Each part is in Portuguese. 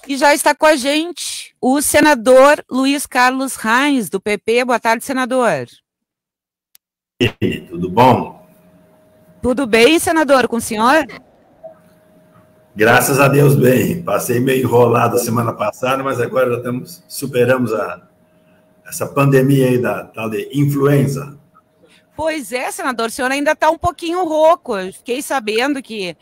E já está com a gente o senador Luiz Carlos Reis, do PP. Boa tarde, senador. Tudo bom? Tudo bem, senador, com o senhor? Graças a Deus, bem. Passei meio enrolado a semana passada, mas agora já superamos essa pandemia aí da tal de influenza. Pois é, senador, o senhor ainda está um pouquinho rouco. Eu fiquei sabendo que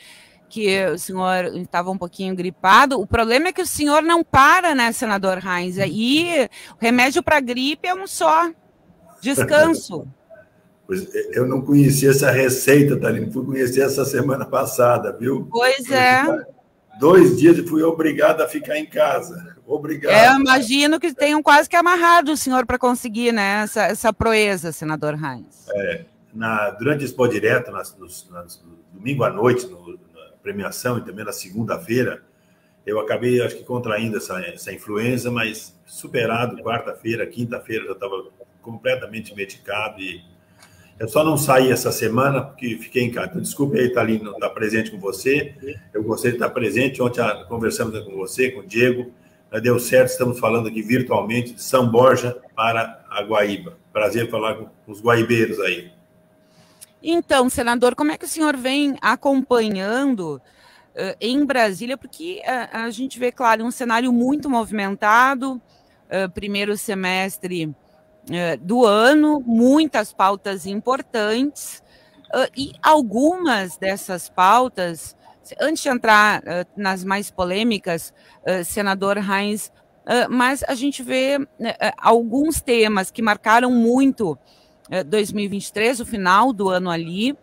o senhor estava um pouquinho gripado. O problema é que o senhor não para, né, senador Reis? E o remédio para gripe é um só, descanso. Pois eu não conhecia essa receita, Thalina, fui conhecer essa semana passada, viu? Pois é. 2 dias e fui obrigado a ficar em casa. Obrigado. Eu imagino que tenham quase que amarrado o senhor para conseguir, né, essa proeza, senador Reis. Durante esse Expo Direto, domingo à noite, na premiação e também na segunda-feira, eu acabei, acho que, contraindo essa influenza, mas superado, quarta-feira, quinta-feira, já estava completamente medicado e eu só não saí essa semana porque fiquei em casa. Então, desculpe aí, Thalina, não estar presente com você. Eu gostei de estar presente. Ontem conversamos com você, com o Diego. Deu certo, estamos falando aqui virtualmente de São Borja para a Guaíba. Prazer falar com os guaibeiros aí. Então, senador, como é que o senhor vem acompanhando em Brasília? Porque a gente vê, claro, um cenário muito movimentado, primeiro semestre do ano, muitas pautas importantes, e algumas dessas pautas, antes de entrar nas mais polêmicas, senador Reis, mas a gente vê alguns temas que marcaram muito 2023, o final do ano ali,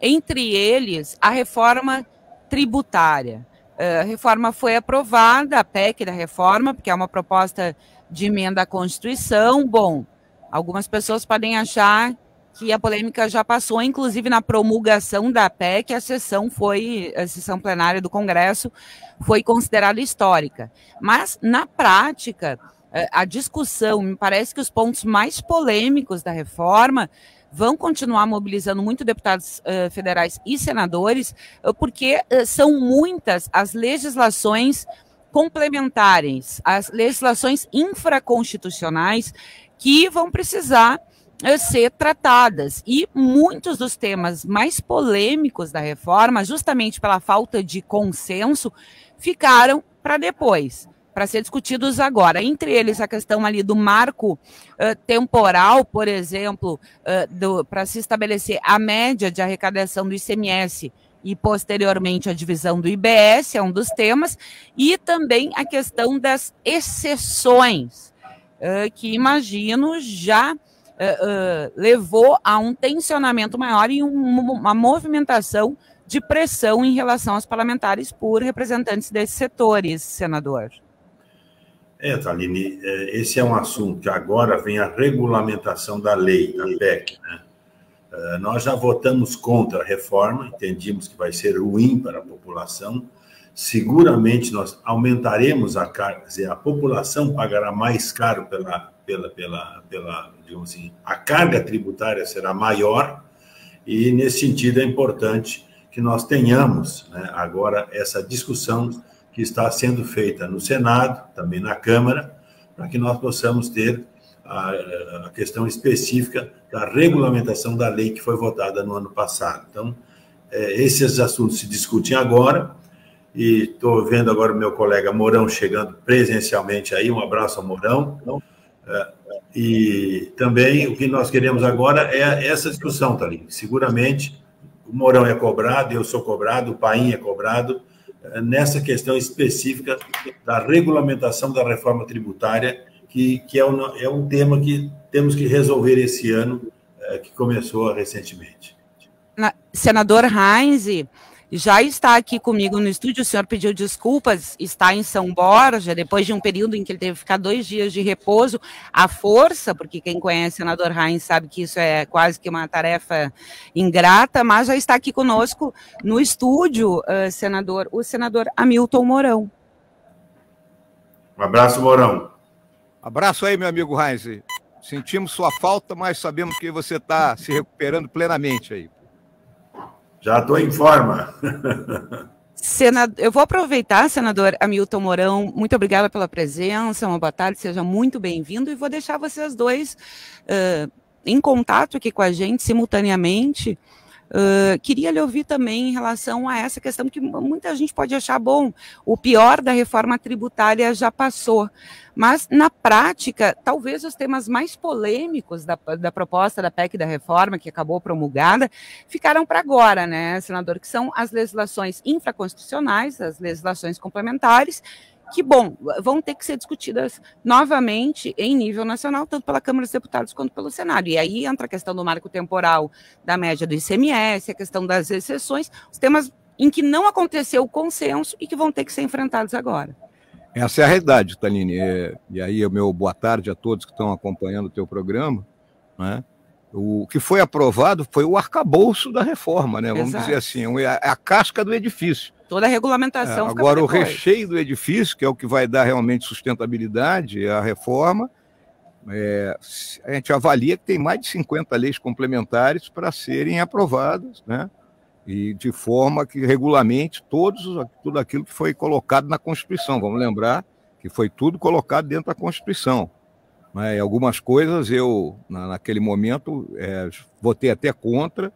entre eles a reforma tributária. A reforma foi aprovada, a PEC da reforma, porque é uma proposta de emenda à Constituição. Bom, algumas pessoas podem achar que a polêmica já passou, inclusive na promulgação da PEC, a sessão plenária do Congresso foi considerada histórica. Mas, na prática, a discussão, me parece que os pontos mais polêmicos da reforma vão continuar mobilizando muito deputados federais e senadores, porque são muitas as legislações complementares, as legislações infraconstitucionais que vão precisar ser tratadas. E muitos dos temas mais polêmicos da reforma, justamente pela falta de consenso, ficaram para depois, para ser discutidos agora. Entre eles, a questão ali do marco temporal, por exemplo, para se estabelecer a média de arrecadação do ICMS e, posteriormente, a divisão do IBS, é um dos temas, e também a questão das exceções, que imagino já levou a um tensionamento maior e uma movimentação de pressão em relação aos parlamentares por representantes desses setores, senador. Thalini, esse é um assunto que agora vem a regulamentação da lei, da PEC, né? Nós já votamos contra a reforma, entendimos que vai ser ruim para a população. Seguramente nós aumentaremos a carga, quer dizer, a população pagará mais caro digamos assim, a carga tributária será maior, e nesse sentido é importante que nós tenhamos, né, agora essa discussão que está sendo feita no Senado, também na Câmara, para que nós possamos ter a questão específica da regulamentação da lei que foi votada no ano passado. Então, esses assuntos se discutem agora, e estou vendo agora o meu colega Mourão chegando presencialmente aí, um abraço ao Mourão. E também o que nós queremos agora é essa discussão, Thalina. Seguramente o Mourão é cobrado, eu sou cobrado, o Paim é cobrado, nessa questão específica da regulamentação da reforma tributária, que é um tema que temos que resolver esse ano, que começou recentemente. Senador Reis já está aqui comigo no estúdio. O senhor pediu desculpas, está em São Borja, depois de um período em que ele teve que ficar 2 dias de repouso à força, porque quem conhece o senador Reis sabe que isso é quase que uma tarefa ingrata, mas já está aqui conosco no estúdio, senador, o senador Hamilton Mourão. Um abraço, Mourão. Abraço aí, meu amigo Reis. Sentimos sua falta, mas sabemos que você está se recuperando plenamente aí. Já estou em forma. Eu vou aproveitar, senador Hamilton Mourão, muito obrigada pela presença, uma boa tarde, seja muito bem-vindo, e vou deixar vocês dois em contato aqui com a gente simultaneamente. Queria lhe ouvir também em relação a essa questão que muita gente pode achar, bom, o pior da reforma tributária já passou, mas na prática, talvez os temas mais polêmicos da proposta da PEC da reforma, que acabou promulgada, ficaram para agora, né, senador, que são as legislações infraconstitucionais, as legislações complementares, que, bom, vão ter que ser discutidas novamente em nível nacional, tanto pela Câmara dos Deputados quanto pelo Senado. E aí entra a questão do marco temporal da média do ICMS, a questão das exceções, os temas em que não aconteceu o consenso e que vão ter que ser enfrentados agora. Essa é a realidade, Thaline. E aí, meu boa tarde a todos que estão acompanhando o teu programa, né? O que foi aprovado foi o arcabouço da reforma, né? Vamos dizer assim, a casca do edifício. Toda a regulamentação. Agora, o recheio do edifício, que é o que vai dar realmente sustentabilidade à reforma, a gente avalia que tem mais de 50 leis complementares para serem aprovadas, né? E de forma que regulamente tudo aquilo que foi colocado na Constituição. Vamos lembrar que foi tudo colocado dentro da Constituição. Mas algumas coisas eu, naquele momento, votei até contra,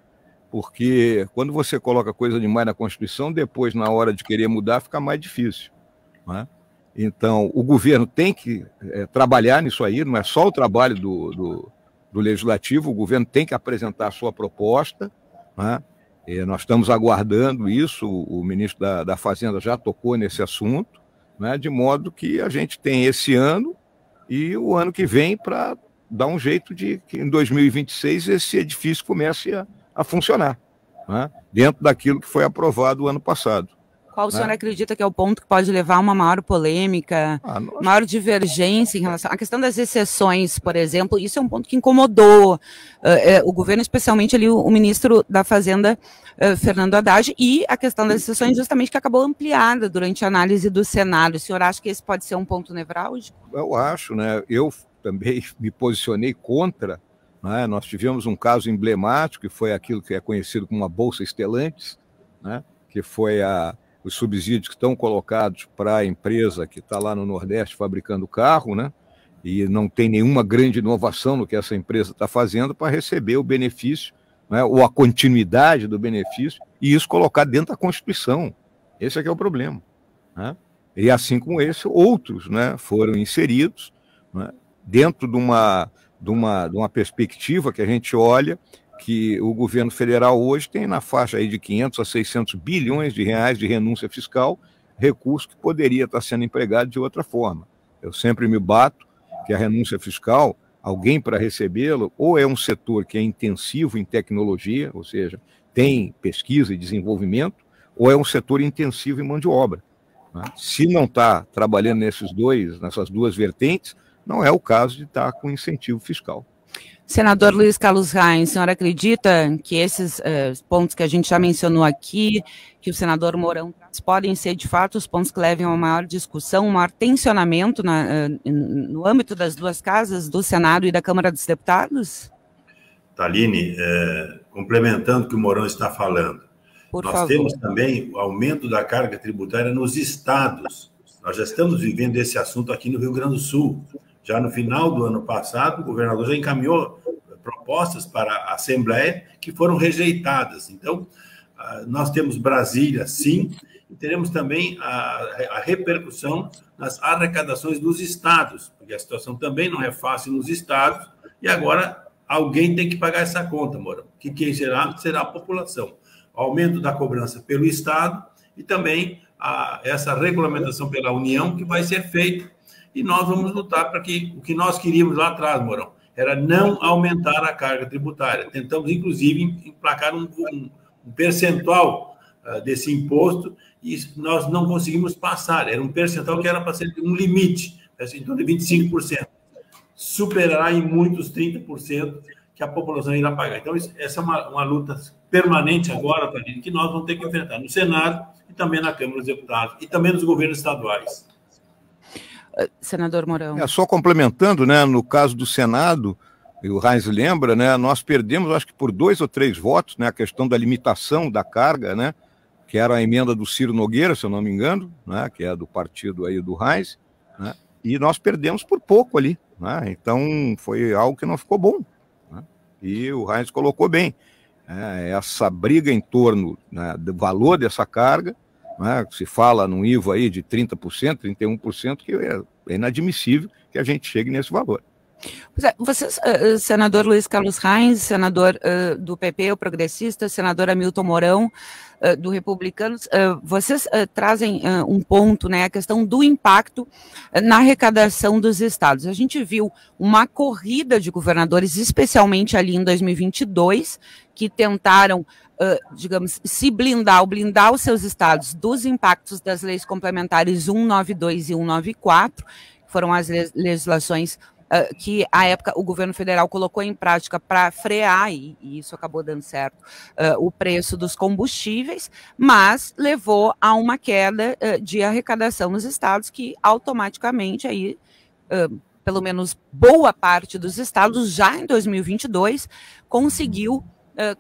porque quando você coloca coisa demais na Constituição, depois, na hora de querer mudar, fica mais difícil, né? Então, o governo tem que trabalhar nisso aí, não é só o trabalho do Legislativo, o governo tem que apresentar a sua proposta, né? Nós estamos aguardando isso, o ministro da Fazenda já tocou nesse assunto, né? De modo que a gente tem esse ano e o ano que vem para dar um jeito de que em 2026 esse edifício comece a funcionar, né? Dentro daquilo que foi aprovado o ano passado. Qual o senhor acredita que é o ponto que pode levar a uma maior polêmica, maior divergência em relação à questão das exceções, por exemplo? Isso é um ponto que incomodou o governo, especialmente ali o ministro da Fazenda, Fernando Haddad, e a questão das exceções justamente que acabou ampliada durante a análise do Senado. O senhor acha que esse pode ser um ponto nevrálgico? Eu acho, né? Eu também me posicionei contra, né? Nós tivemos um caso emblemático, que foi aquilo que é conhecido como a Bolsa Stellantis, né? Que foi os subsídios que estão colocados para a empresa que está lá no Nordeste fabricando carro, né? E não tem nenhuma grande inovação no que essa empresa está fazendo para receber o benefício, né? Ou a continuidade do benefício, e isso colocado dentro da Constituição. Esse é que é o problema, né? E assim como esse, outros, né, foram inseridos, né, dentro de uma perspectiva que a gente olha que o governo federal hoje tem na faixa aí de 500 a 600 bilhões de reais de renúncia fiscal, recurso que poderia estar sendo empregado de outra forma. Eu sempre me bato que a renúncia fiscal, alguém para recebê-lo, ou é um setor que é intensivo em tecnologia, ou seja, tem pesquisa e desenvolvimento, ou é um setor intensivo em mão de obra, né? Se não está trabalhando nessas duas vertentes, não é o caso de estar com incentivo fiscal. Senador Luiz Carlos Reis, a senhora acredita que esses pontos que a gente já mencionou aqui, que o senador Mourão traz, podem ser, de fato, os pontos que levem a uma maior discussão, um maior tensionamento no âmbito das duas casas, do Senado e da Câmara dos Deputados? Thaline, complementando o que o Mourão está falando, nós temos também o aumento da carga tributária nos estados. Nós já estamos vivendo esse assunto aqui no Rio Grande do Sul. Já no final do ano passado, o governador já encaminhou propostas para a Assembleia que foram rejeitadas. Então, nós temos Brasília, sim, e teremos também a repercussão nas arrecadações dos estados, porque a situação também não é fácil nos estados, e agora alguém tem que pagar essa conta, Mourão. Que quem será a população. O aumento da cobrança pelo estado e também essa regulamentação pela União que vai ser feita. E nós vamos lutar para que o que nós queríamos lá atrás, Mourão, era não aumentar a carga tributária. Tentamos, inclusive, emplacar um percentual desse imposto e nós não conseguimos passar. Era um percentual que era para ser um limite, em torno de 25%. Superará em muitos 30% que a população irá pagar. Então, essa é uma luta permanente agora, que nós vamos ter que enfrentar no Senado e também na Câmara dos Deputados e também nos governos estaduais. Senador Mourão. Só complementando, né, no caso do Senado, e o Reis lembra, né, nós perdemos, acho que por 2 ou 3 votos, né, a questão da limitação da carga, né, que era a emenda do Ciro Nogueira, se eu não me engano, né, que é do partido aí do Reis, né, e nós perdemos por pouco ali, né, então foi algo que não ficou bom, né, e o Reis colocou bem, essa briga em torno, né, do valor dessa carga, né, se fala num IVA aí de 30%, 31%, que é inadmissível que a gente chegue nesse valor. Vocês, senador Luiz Carlos Reis, senador do PP, o progressista, senador Hamilton Mourão, do Republicanos, vocês trazem um ponto, né, a questão do impacto na arrecadação dos estados. A gente viu uma corrida de governadores, especialmente ali em 2022, que tentaram, digamos, se blindar os seus estados dos impactos das leis complementares 192 e 194, que foram as legislações que, à época, o governo federal colocou em prática para frear, e isso acabou dando certo, o preço dos combustíveis, mas levou a uma queda de arrecadação nos estados que, automaticamente, aí, pelo menos boa parte dos estados, já em 2022, conseguiu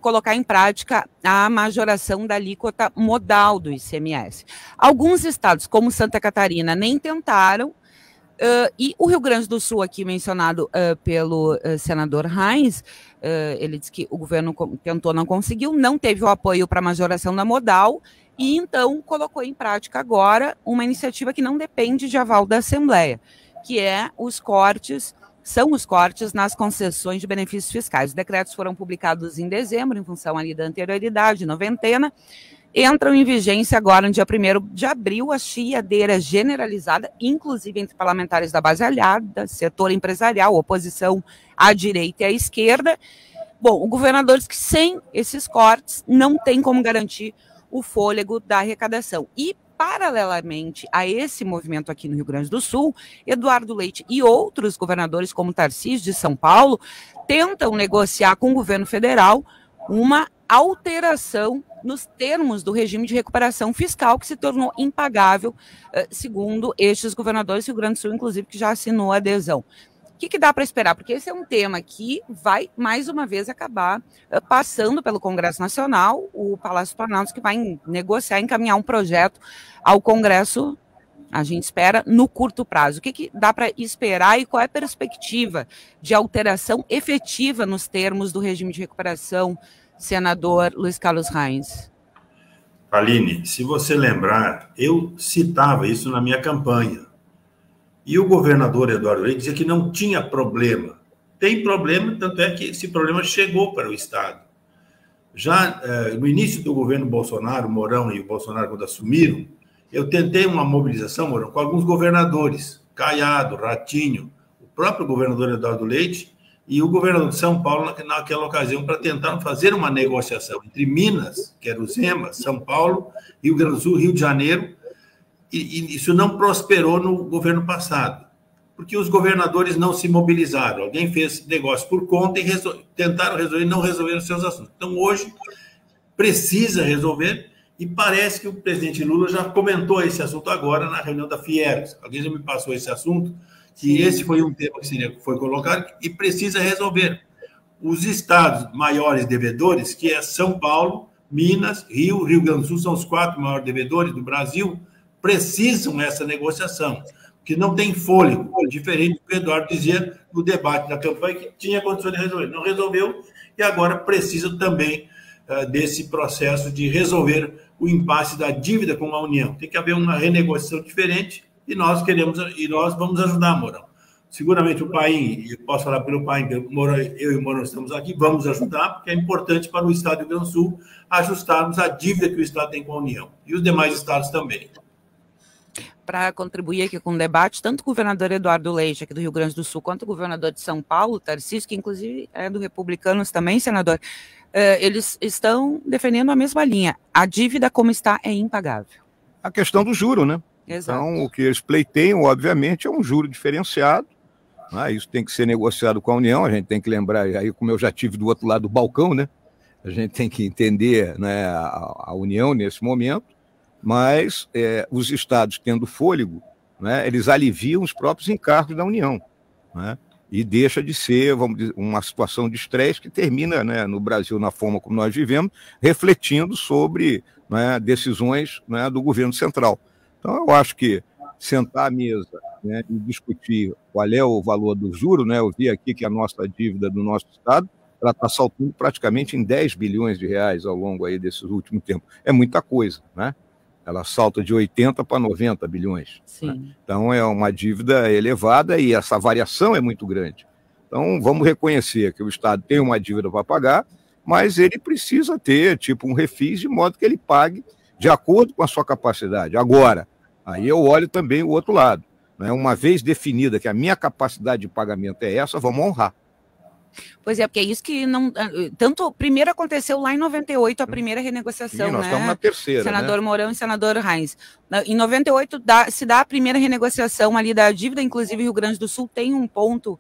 colocar em prática a majoração da alíquota modal do ICMS. Alguns estados, como Santa Catarina, nem tentaram, e o Rio Grande do Sul, aqui mencionado pelo senador Reis, ele disse que o governo tentou, não conseguiu, não teve o apoio para a majoração da modal, e então colocou em prática agora uma iniciativa que não depende de aval da Assembleia, que é são os cortes nas concessões de benefícios fiscais. Os decretos foram publicados em dezembro, em função ali da anterioridade, noventena, entram em vigência agora no dia 1º de abril, a chiadeira generalizada, inclusive entre parlamentares da base aliada, setor empresarial, oposição à direita e à esquerda. Bom, o governador diz que sem esses cortes não tem como garantir o fôlego da arrecadação. E, paralelamente a esse movimento aqui no Rio Grande do Sul, Eduardo Leite e outros governadores, como Tarcísio de São Paulo, tentam negociar com o governo federal uma alteração nos termos do regime de recuperação fiscal, que se tornou impagável, segundo estes governadores do Rio Grande do Sul, inclusive, que já assinou a adesão. O que dá para esperar? Porque esse é um tema que vai, mais uma vez, acabar passando pelo Congresso Nacional, o Palácio do Planalto, que vai negociar, encaminhar um projeto ao Congresso, a gente espera, no curto prazo. O que dá para esperar e qual é a perspectiva de alteração efetiva nos termos do regime de recuperação, senador Luiz Carlos Reis? Aline, se você lembrar, eu citava isso na minha campanha. E o governador Eduardo Leite dizia que não tinha problema. Tem problema, tanto é que esse problema chegou para o Estado. Já no início do governo Bolsonaro, Mourão e o Bolsonaro, quando assumiram, eu tentei uma mobilização, Mourão, com alguns governadores, Caiado, Ratinho, o próprio governador Eduardo Leite e o governador de São Paulo naquela ocasião, para tentar fazer uma negociação entre Minas, que era o Zema, São Paulo, Rio Grande do Sul, Rio de Janeiro, e isso não prosperou no governo passado, porque os governadores não se mobilizaram. Alguém fez negócio por conta e tentaram resolver e não resolveram seus assuntos. Então, hoje, precisa resolver, e parece que o presidente Lula já comentou esse assunto agora na reunião da Fieras. Alguém já me passou esse assunto, que esse foi um tema que foi colocado e precisa resolver. Os estados maiores devedores, que é São Paulo, Minas, Rio Grande do Sul, são os 4 maiores devedores do Brasil, precisam dessa negociação, que não tem fôlego, diferente do que o Eduardo dizia no debate da campanha, que tinha condições de resolver. Não resolveu, e agora precisa também desse processo de resolver o impasse da dívida com a União. Tem que haver uma renegociação diferente, e nós vamos ajudar, Mourão. Seguramente o Paim, eu posso falar pelo Paim, eu e o Mourão estamos aqui, vamos ajudar, porque é importante para o Estado do Rio Grande do Sul ajustarmos a dívida que o Estado tem com a União, e os demais estados também. Para contribuir aqui com o debate, tanto o governador Eduardo Leite, aqui do Rio Grande do Sul, quanto o governador de São Paulo, Tarcísio, que inclusive é do Republicanos também, senador, eles estão defendendo a mesma linha. A dívida como está é impagável. A questão do juro, né? Exato. Então, o que eles pleiteiam, obviamente, é um juro diferenciado. Né? Isso tem que ser negociado com a União, a gente tem que lembrar, aí como eu já tive do outro lado do balcão, né? A gente tem que entender, né, a União nesse momento. Mas os estados tendo fôlego, né, eles aliviam os próprios encargos da União, né, e deixa de ser, vamos dizer, uma situação de estresse que termina, né, no Brasil, na forma como nós vivemos, refletindo sobre né, decisões, né, do governo central. Então, eu acho que sentar à mesa, né, e discutir qual é o valor do juro, né, eu vi aqui que a nossa dívida do nosso Estado ela está saltando praticamente em 10 bilhões de reais ao longo aí desses últimos tempos. É muita coisa, né? Ela salta de 80 para 90 bilhões. Sim. Né? Então, é uma dívida elevada e essa variação é muito grande. Então, vamos reconhecer que o Estado tem uma dívida para pagar, mas ele precisa ter, tipo, um refis de modo que ele pague de acordo com a sua capacidade. Agora, aí eu olho também o outro lado. Né? Uma vez definida que a minha capacidade de pagamento é essa, vamos honrar. Pois é, porque é isso que não... Tanto, primeiro aconteceu lá em 98, a primeira renegociação, Sim, nós né? estamos na terceira, Senador né? Mourão e senador Reins. Em 98 se dá a primeira renegociação ali da dívida, inclusive Rio Grande do Sul tem um ponto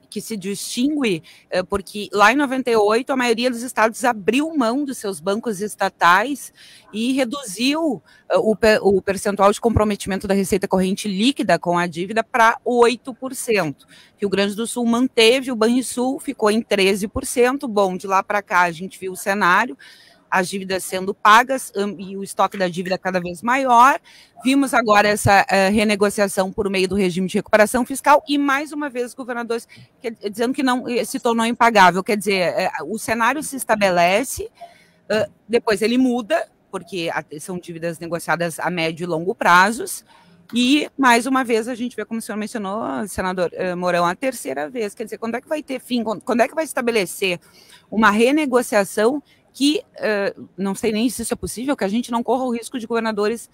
que se distingue, porque lá em 98 a maioria dos estados abriu mão dos seus bancos estatais e reduziu o percentual de comprometimento da receita corrente líquida com a dívida para 8%. Rio Grande do Sul manteve, o Banrisul ficou em 13%. Bom, de lá para cá a gente viu o cenário, as dívidas sendo pagas e o estoque da dívida cada vez maior. Vimos agora essa renegociação por meio do regime de recuperação fiscal e, mais uma vez, os governadores dizendo que não se tornou impagável. Quer dizer, o cenário se estabelece, depois ele muda, porque são dívidas negociadas a médio e longo prazos, e, mais uma vez, a gente vê, como o senhor mencionou, senador Mourão, a terceira vez. Quer dizer, quando é que vai ter fim? Quando é que vai estabelecer uma renegociação que, não sei nem se isso é possível, que a gente não corra o risco de governadores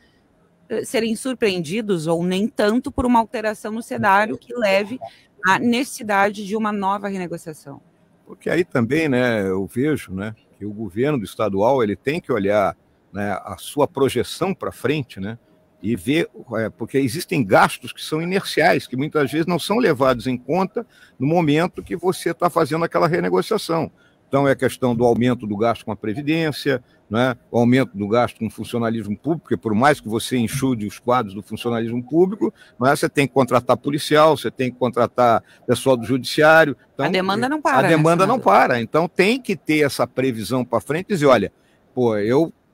serem surpreendidos, ou nem tanto, por uma alteração no cenário que leve à necessidade de uma nova renegociação? Porque aí também, né, eu vejo, né, que o governo do estadual ele tem que olhar, né, a sua projeção para frente, né, e ver, porque existem gastos que são inerciais, que muitas vezes não são levados em conta no momento que você está fazendo aquela renegociação. Então, é a questão do aumento do gasto com a Previdência, né? O aumento do gasto com o funcionalismo público, porque por mais que você enxude os quadros do funcionalismo público, mas você tem que contratar policial, você tem que contratar pessoal do judiciário. Então, a demanda não para. A demanda não para. Então, tem que ter essa previsão para frente e dizer, olha, pô,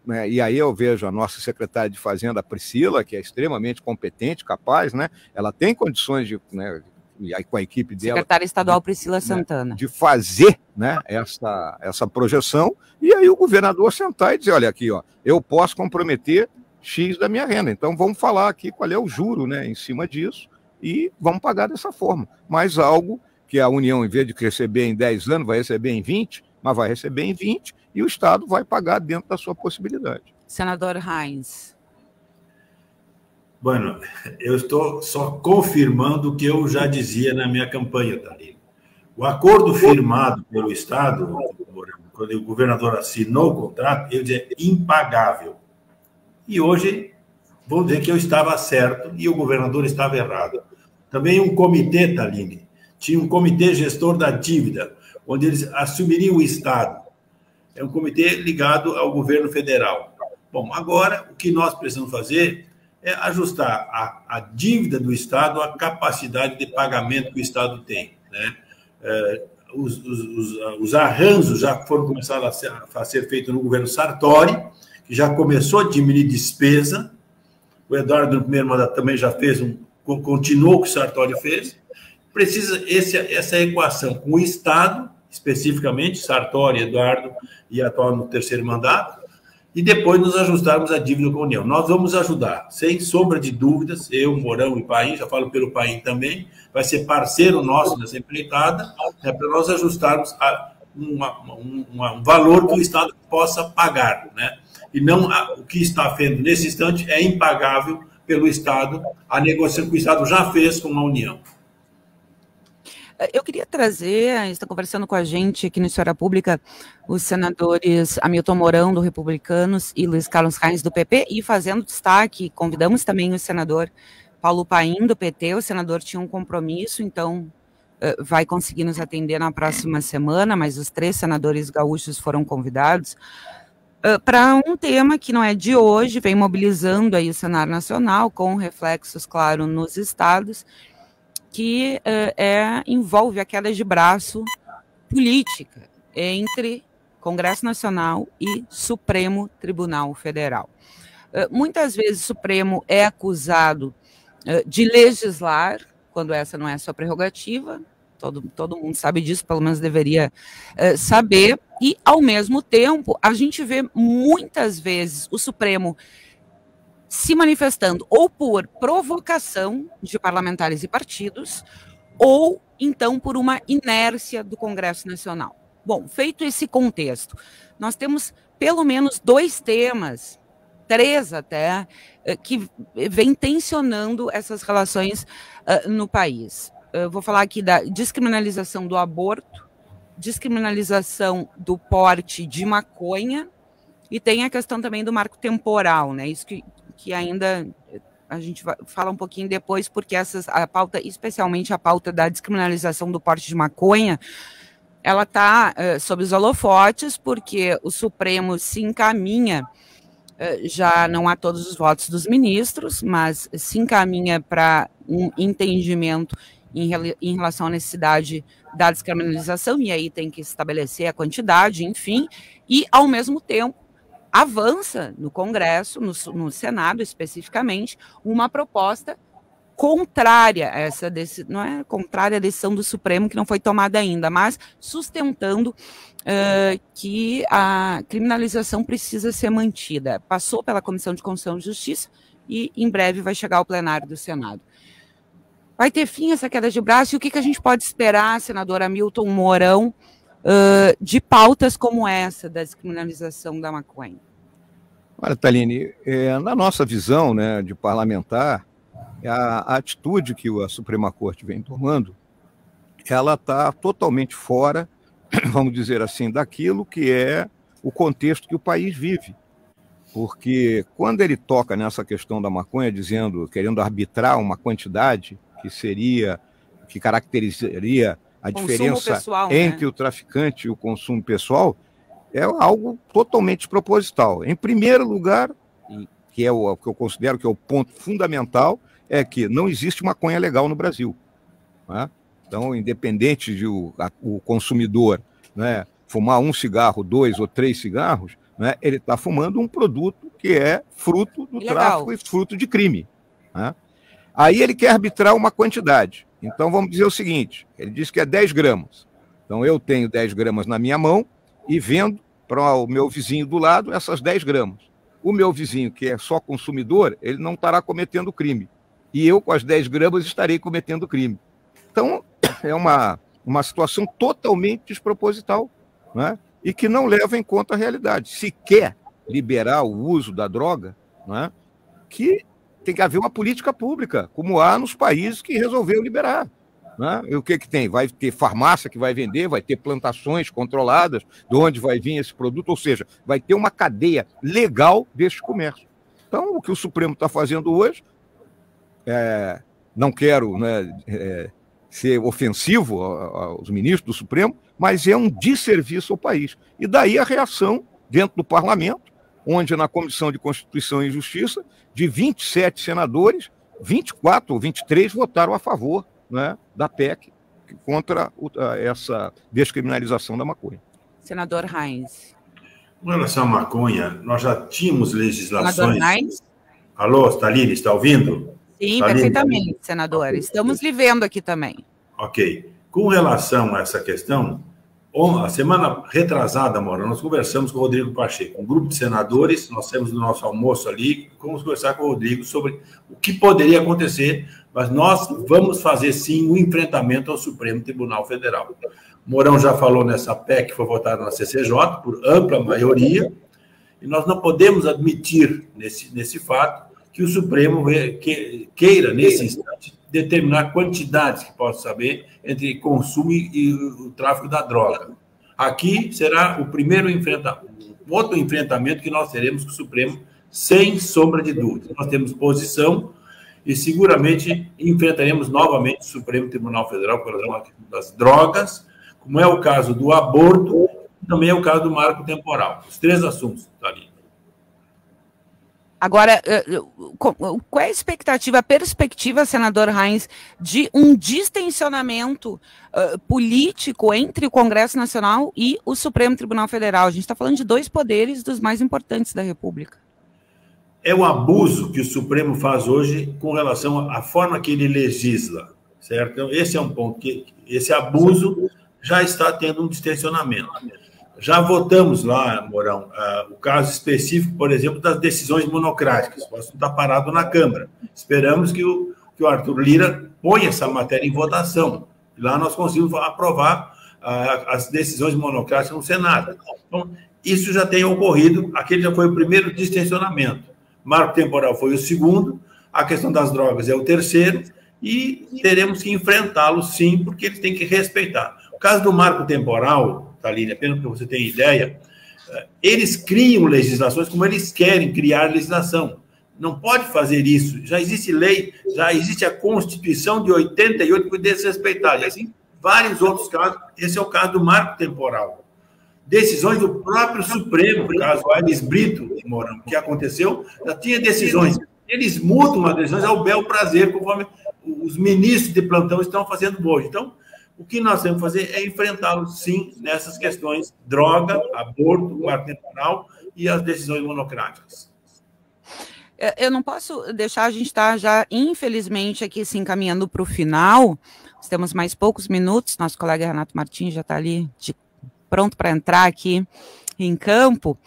né, e aí eu vejo a nossa secretária de Fazenda, a Priscila, que é extremamente competente, capaz, né? Ela tem condições de... Né, e aí com a equipe dela... Secretária Estadual Priscila Santana. De fazer, né, essa projeção, e aí o governador sentar e dizer, olha aqui, ó, eu posso comprometer X da minha renda, então vamos falar aqui qual é o juro, né, em cima disso, e vamos pagar dessa forma. Mas algo que a União, em vez de receber em 10 anos, vai receber em 20, mas vai receber em 20, e o Estado vai pagar dentro da sua possibilidade. Senador Reins. Bueno, eu estou só confirmando o que eu já dizia na minha campanha, Thalina. O acordo firmado pelo Estado, quando o governador assinou o contrato, ele é impagável. E hoje, vou dizer que eu estava certo e o governador estava errado. Também um comitê, Thalina, tinha um comitê gestor da dívida, onde eles assumiriam o Estado. É um comitê ligado ao governo federal. Bom, agora, o que nós precisamos fazer é ajustar a dívida do Estado à capacidade de pagamento que o Estado tem, né? Os arranjos já foram começados a ser feitos no governo Sartori, que já começou a diminuir despesa. O Eduardo, no primeiro mandato, também já fez continuou o que o Sartori fez. Precisa essa equação com o Estado, especificamente, Sartori, Eduardo e atual no terceiro mandato, e depois nos ajustarmos a dívida com a União. Nós vamos ajudar, sem sombra de dúvidas, eu, Mourão e Paim, já falo pelo Paim também, vai ser parceiro nosso nessa empreitada, para nós ajustarmos um valor que o Estado possa pagar, né? E não o que está vendo nesse instante é impagável pelo Estado, a negociação que o Estado já fez com a União. Eu queria trazer, está conversando com a gente aqui no Esfera Pública, os senadores Hamilton Mourão, do Republicanos, e Luiz Carlos Reins, do PP, e fazendo destaque, convidamos também o senador Paulo Paim, do PT. O senador tinha um compromisso, então vai conseguir nos atender na próxima semana, mas os 3 senadores gaúchos foram convidados para um tema que não é de hoje, vem mobilizando aí o cenário nacional, com reflexos, claro, nos estados, que envolve a queda de braço política entre Congresso Nacional e Supremo Tribunal Federal. Muitas vezes o Supremo é acusado de legislar, quando essa não é a sua prerrogativa, todo mundo sabe disso, pelo menos deveria saber, e, ao mesmo tempo, a gente vê muitas vezes o Supremo se manifestando ou por provocação de parlamentares e partidos, ou, então, por uma inércia do Congresso Nacional. Bom, feito esse contexto, nós temos pelo menos 2 temas, 3 até, que vem tensionando essas relações no país. Eu vou falar aqui da descriminalização do aborto, descriminalização do porte de maconha, e tem a questão também do marco temporal, né? Isso que ainda a gente vai falar um pouquinho depois, porque a pauta, especialmente a pauta da descriminalização do porte de maconha, ela está sob os holofotes, porque o Supremo se encaminha, já não há todos os votos dos ministros, mas se encaminha para um entendimento em relação à necessidade da descriminalização, e aí tem que estabelecer a quantidade, enfim, e, ao mesmo tempo, avança no Congresso, no Senado especificamente, uma proposta contrária a essa decisão, não é contrária à decisão do Supremo, que não foi tomada ainda, mas sustentando que a criminalização precisa ser mantida. Passou pela Comissão de Constituição e Justiça e em breve vai chegar ao plenário do Senado. Vai ter fim essa queda de braço, e o que a gente pode esperar, senador Hamilton Mourão, de pautas como essa da descriminalização da maconha? Olha, Thaline, na nossa visão, né, de parlamentar, a atitude que a Suprema Corte vem tomando, ela está totalmente fora, vamos dizer assim, daquilo que é o contexto que o país vive. Porque quando ele toca nessa questão da maconha, querendo arbitrar uma quantidade que caracterizaria a diferença pessoal, entre o traficante e o consumo pessoal, é algo totalmente desproposital. Em primeiro lugar, que é o que eu considero que é o ponto fundamental, é que não existe maconha legal no Brasil. Né? Então, independente de o consumidor, né, fumar 1 cigarro, 2 ou 3 cigarros, né, ele está fumando um produto que é fruto do tráfico e fruto de crime. Né? Aí ele quer arbitrar uma quantidade. Então, vamos dizer o seguinte, ele diz que é 10 gramas. Então, eu tenho 10 gramas na minha mão e vendo para o meu vizinho do lado essas 10 gramas. O meu vizinho, que é só consumidor, ele não estará cometendo crime. E eu, com as 10 gramas, estarei cometendo crime. Então, é uma situação totalmente desproposital, né? E que não leva em conta a realidade. Se quer liberar o uso da droga, né, que tem que haver uma política pública, como há nos países que resolveram liberar. Né? E o que tem? Vai ter farmácia que vai vender, vai ter plantações controladas de onde vai vir esse produto, ou seja, vai ter uma cadeia legal deste comércio. Então, o que o Supremo está fazendo hoje, não quero, né, ser ofensivo aos ministros do Supremo, mas é um desserviço ao país. E daí a reação dentro do parlamento, onde na Comissão de Constituição e Justiça, de 27 senadores, 24 ou 23 votaram a favor, né, da PEC contra essa descriminalização da maconha. Senador Reins. Com relação à maconha, nós já tínhamos legislações... Senador Reins? Alô, Thaline, está ouvindo? Sim, Thaline, perfeitamente, senador. Okay. Estamos lhe vendo aqui também. Ok. Com relação a essa questão, a semana retrasada, Moura, nós conversamos com o Rodrigo Pacheco, um grupo de senadores, nós temos no nosso almoço ali, vamos conversar com o Rodrigo sobre o que poderia acontecer, mas nós vamos fazer, sim, um enfrentamento ao Supremo Tribunal Federal. O Mourão já falou nessa PEC que foi votada na CCJ, por ampla maioria, e nós não podemos admitir, nesse fato, que o Supremo queira, nesse instante, determinar quantidades que possa saber entre consumo e o tráfico da droga. Aqui será o primeiro outro enfrentamento que nós teremos com o Supremo, sem sombra de dúvida. Nós temos posição e seguramente enfrentaremos novamente o Supremo Tribunal Federal por causa das drogas, como é o caso do aborto, também é o caso do marco temporal. Os 3 assuntos, tá ali. Agora, qual é a expectativa, a perspectiva, senador Reins, de um distensionamento político entre o Congresso Nacional e o Supremo Tribunal Federal? A gente está falando de dois poderes dos mais importantes da República. É o abuso que o Supremo faz hoje com relação à forma que ele legisla, certo? Então, esse é um ponto, que esse abuso já está tendo um distensionamento. Já votamos lá, Mourão, o caso específico, por exemplo, das decisões monocráticas. O assunto está parado na Câmara. Esperamos que o Arthur Lira ponha essa matéria em votação. E lá nós conseguimos aprovar as decisões monocráticas no Senado. Então, isso já tem ocorrido. Aquele já foi o primeiro distensionamento. Marco temporal foi o segundo. A questão das drogas é o terceiro. E teremos que enfrentá-lo, sim, porque eles têm que respeitar. O caso do marco temporal, Thalínia, apenas para você ter ideia, eles criam legislações como eles querem criar legislação. Não pode fazer isso. Já existe lei, já existe a Constituição de 88 que foi desrespeitada. E assim, vários outros casos. Esse é o caso do marco temporal. Decisões do próprio Supremo, o caso Aires Brito, Mourão, que aconteceu, já tinha decisões. Eles mudam as decisões ao bel prazer, conforme os ministros de plantão estão fazendo hoje. Então, o que nós temos que fazer é enfrentá-los, sim, nessas questões: droga, aborto, marco temporal e as decisões monocráticas. Eu não posso deixar, a gente está já, infelizmente, aqui se encaminhando para o final. Nós temos mais poucos minutos, nosso colega Renato Martins já está ali pronto para entrar aqui em campo,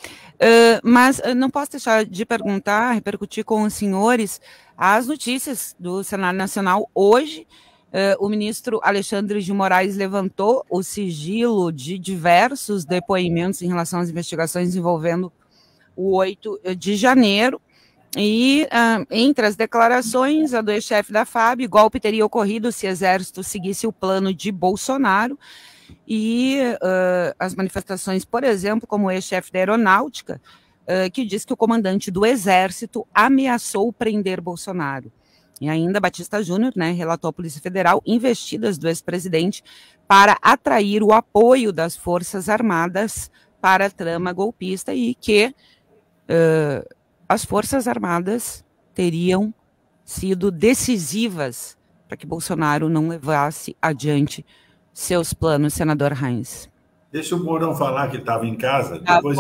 mas não posso deixar de perguntar, repercutir com os senhores as notícias do Cenário Nacional hoje. O ministro Alexandre de Moraes levantou o sigilo de diversos depoimentos em relação às investigações envolvendo o 8 de janeiro. E, entre as declarações, a do ex-chefe da FAB, golpe teria ocorrido se o Exército seguisse o plano de Bolsonaro. E as manifestações, por exemplo, como o ex-chefe da Aeronáutica, que diz que o comandante do Exército ameaçou prender Bolsonaro. E ainda Batista Júnior, né, relatou à Polícia Federal investidas do ex-presidente para atrair o apoio das Forças Armadas para a trama golpista e que as Forças Armadas teriam sido decisivas para que Bolsonaro não levasse adiante seus planos, senador Reins. Deixa o Mourão falar que estava em casa, tá depois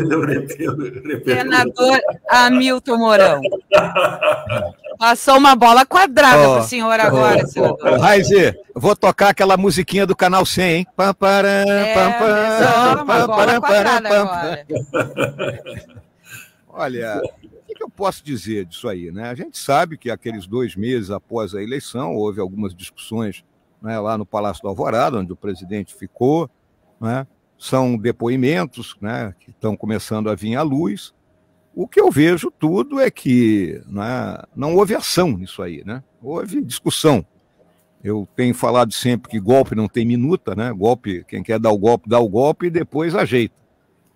eu repito. Senador Hamilton Mourão. Passou uma bola quadrada para o senhor agora, senador. Reis, vou tocar aquela musiquinha do Canal 100, hein? Uma bola quadrada agora. Olha, o que eu posso dizer disso aí, né? A gente sabe que aqueles 2 meses após a eleição houve algumas discussões, né, lá no Palácio do Alvorada, onde o presidente ficou, né? São depoimentos, né, que estão começando a vir à luz. O que eu vejo tudo é que, né, não houve ação nisso aí, né? Houve discussão. Eu tenho falado sempre que golpe não tem minuta, né? Golpe, quem quer dar o golpe e depois ajeita,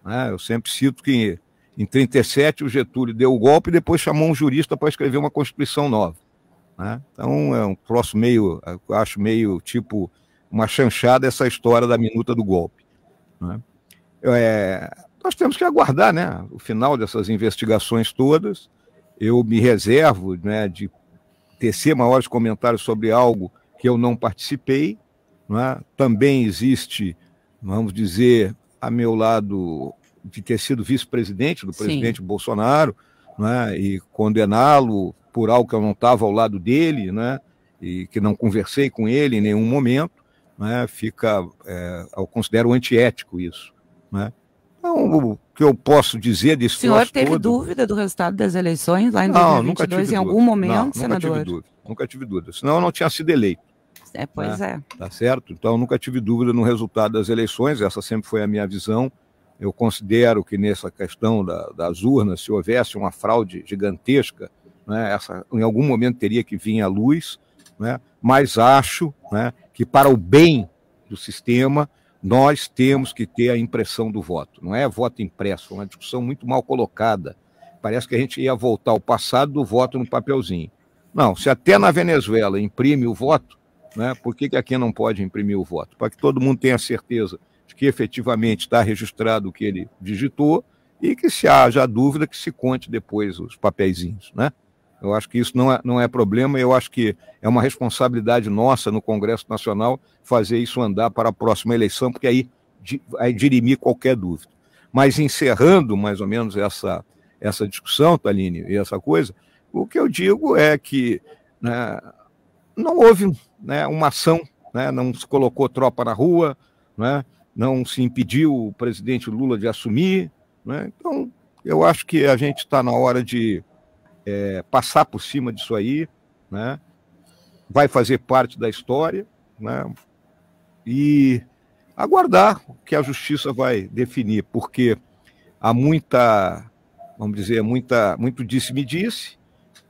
né? Eu sempre cito que em 1937 o Getúlio deu o golpe e depois chamou um jurista para escrever uma Constituição nova, né? Então é um troço meio, eu acho meio tipo uma chanchada essa história da minuta do golpe, né? Nós temos que aguardar, né, o final dessas investigações todas. Eu me reservo, né, de tecer maiores comentários sobre algo que eu não participei, né? Também existe, vamos dizer, a meu lado, de ter sido vice-presidente do presidente Bolsonaro, né, e condená-lo por algo que eu não estava ao lado dele, né, e que não conversei com ele em nenhum momento, né, eu considero antiético isso, né? Então, o que eu posso dizer desse troço todo... O senhor teve dúvida do resultado das eleições lá em 2022 em algum momento, senador? Nunca tive dúvida, senão eu não tinha sido eleito. Pois é. Tá certo? Então, nunca tive dúvida no resultado das eleições, essa sempre foi a minha visão. Eu considero que nessa questão das urnas, se houvesse uma fraude gigantesca, né, essa em algum momento teria que vir à luz, né, mas acho, né, que para o bem do sistema, nós temos que ter a impressão do voto. Não é voto impresso, é uma discussão muito mal colocada. Parece que a gente ia voltar ao passado do voto no papelzinho. Não, se até na Venezuela imprime o voto, né, por que aqui não pode imprimir o voto? Para que todo mundo tenha certeza de que efetivamente está registrado o que ele digitou e que, se haja dúvida, que se conte depois os papeizinhos, né? Eu acho que isso não é problema, eu acho que é uma responsabilidade nossa no Congresso Nacional fazer isso andar para a próxima eleição, porque aí vai dirimir qualquer dúvida. Mas encerrando mais ou menos essa discussão, Thaline, e essa coisa, o que eu digo é que, né, não houve, né, uma ação, né, não se colocou tropa na rua, né, não se impediu o presidente Lula de assumir, né? Então, eu acho que a gente está na hora de passar por cima disso aí, né? Vai fazer parte da história, né? E aguardar o que a justiça vai definir, porque há muita, vamos dizer, muito disse-me-disse,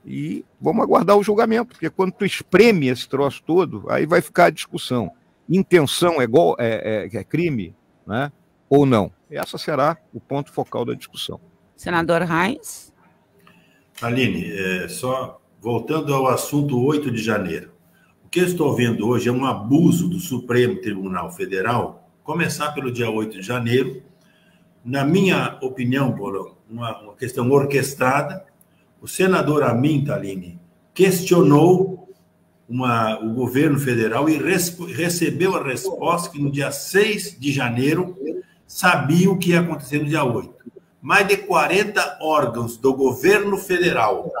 e vamos aguardar o julgamento, porque quando tu espreme esse troço todo, aí vai ficar a discussão. Intenção é crime, né? Ou não? Essa será o ponto focal da discussão. Senador Reis. Aline, só voltando ao assunto 8 de janeiro. O que eu estou vendo hoje é um abuso do Supremo Tribunal Federal, começar pelo dia 8 de janeiro, na minha opinião, por uma questão orquestrada. O senador Amin, Thaline, questionou o governo federal e recebeu a resposta que no dia 6 de janeiro sabia o que ia acontecer no dia 8. Mais de 40 órgãos do governo federal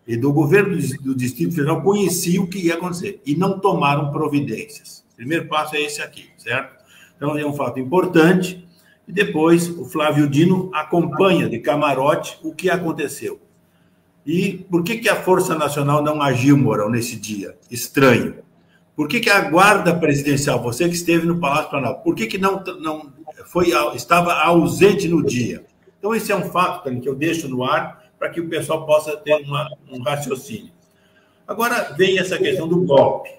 e do governo do Distrito Federal conheciam o que ia acontecer e não tomaram providências. O primeiro passo é esse aqui, certo? Então, é um fato importante. E depois, o Flávio Dino acompanha de camarote o que aconteceu. E por que a Força Nacional não agiu, Mourão, nesse dia? Estranho. Por que a Guarda Presidencial, você que esteve no Palácio Planalto, por que não estava ausente no dia? Então, esse é um fato também que eu deixo no ar para que o pessoal possa ter um raciocínio. Agora vem essa questão do golpe.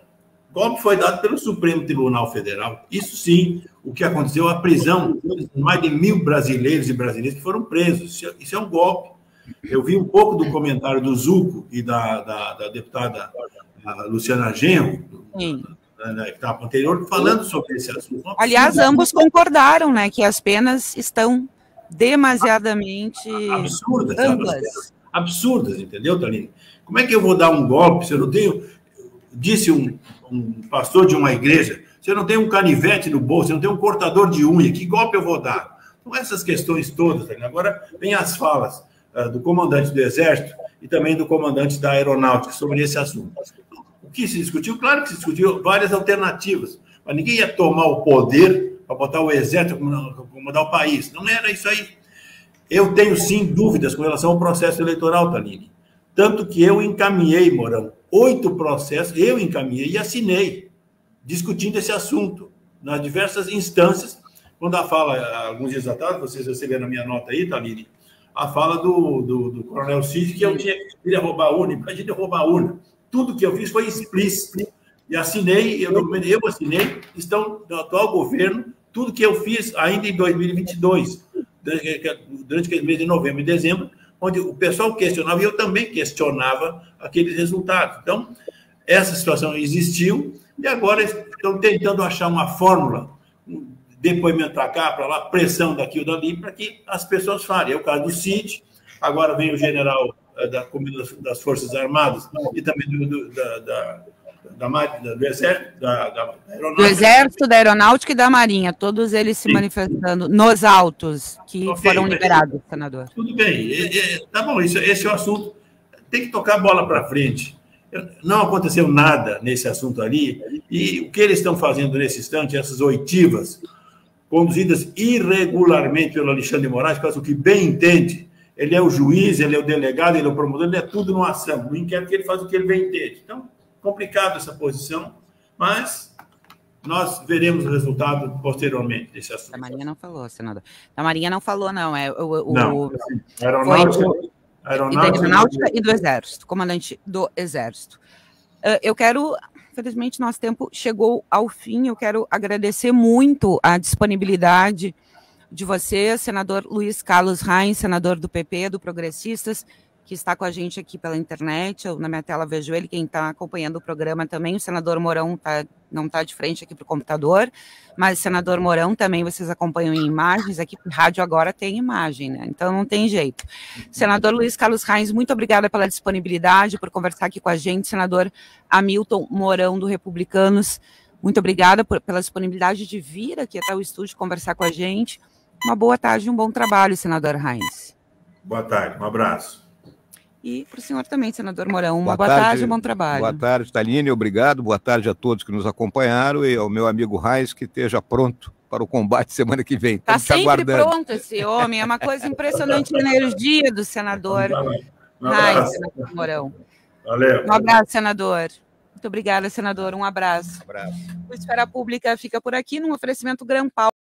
O golpe foi dado pelo Supremo Tribunal Federal. Isso sim, o que aconteceu, a prisão de mais de 1.000 brasileiros e brasileiras que foram presos. Isso é um golpe. Eu vi um pouco do comentário do Zucco e da deputada Luciana Genro, que estava anterior, falando sobre esse assunto. Aliás, ambos concordaram, né, que as penas estão demasiadamente amplas. Absurdas, entendeu, Thaline? Como é que eu vou dar um golpe se eu não tenho... Disse um pastor de uma igreja, se eu não tenho um canivete no bolso, se eu não tenho um cortador de unha, que golpe eu vou dar? Então, essas questões todas, Thaline. Agora, vem as falas do comandante do Exército e também do comandante da Aeronáutica sobre esse assunto. O que se discutiu? Claro que se discutiu várias alternativas, mas ninguém ia tomar o poder para botar o Exército para comandar o país. Não era isso aí. Eu tenho, sim, dúvidas com relação ao processo eleitoral, Thaline. Tanto que eu encaminhei, Mourão, 8 processos, eu encaminhei e assinei, discutindo esse assunto, nas diversas instâncias. Quando a fala, alguns dias atrás, vocês receberam a minha nota aí, Thaline, a fala do Coronel Cid, que eu queria roubar a urna. Imagina eu roubar a urna. Tudo que eu fiz foi explícito. E assinei, eu assinei, estão no atual governo, tudo que eu fiz ainda em 2022, durante aquele mês de novembro e dezembro, onde o pessoal questionava e eu também questionava aqueles resultados. Então, essa situação existiu e agora estão tentando achar uma fórmula, um depoimento para cá, para lá, pressão daqui ou dali, para que as pessoas falem. É o caso do Cid, agora vem o general das Forças Armadas e também do Exército, da Aeronáutica. Do Exército, da Aeronáutica e da Marinha, todos eles se manifestando nos autos que foram liberados, senador. Tudo bem, tá bom, esse é o assunto. Tem que tocar a bola para frente. Não aconteceu nada nesse assunto ali, e o que eles estão fazendo nesse instante, essas oitivas, conduzidas irregularmente pelo Alexandre de Moraes, faz o que bem entende. Ele é o juiz, ele é o delegado, ele é o promotor, ele é tudo numa ação. No inquérito que ele faz o que ele bem entende. Então, complicado essa posição, mas nós veremos o resultado posteriormente desse assunto. A Marinha não falou, senador. A Marinha não falou, não. Não. Aeronáutica e do Exército, comandante do Exército. Eu quero, infelizmente, nosso tempo chegou ao fim. Eu quero agradecer muito a disponibilidade de você, senador Luiz Carlos Reis, senador do PP, do Progressistas, que está com a gente aqui pela internet. Eu, na minha tela, vejo ele, quem está acompanhando o programa também. O senador Mourão não está de frente aqui para o computador, mas o senador Mourão também vocês acompanham em imagens. Aqui, rádio agora tem imagem, né? Então não tem jeito. Senador Luiz Carlos Reis, muito obrigada pela disponibilidade, por conversar aqui com a gente. Senador Hamilton Mourão, do Republicanos, muito obrigada pela disponibilidade de vir aqui até o estúdio conversar com a gente. Uma boa tarde e um bom trabalho, senador Reis. Boa tarde, um abraço. E para o senhor também, senador Mourão, uma boa tarde e um bom trabalho. Boa tarde, Taline, obrigado. Boa tarde a todos que nos acompanharam e ao meu amigo Reis, que esteja pronto para o combate semana que vem. Está sempre pronto esse homem, é uma coisa impressionante a energia do senador Reis, senador Mourão. Valeu. Um abraço, senador. Muito obrigada, senador. Um abraço. Um abraço. O Esfera Pública fica por aqui, num oferecimento Gran Pau.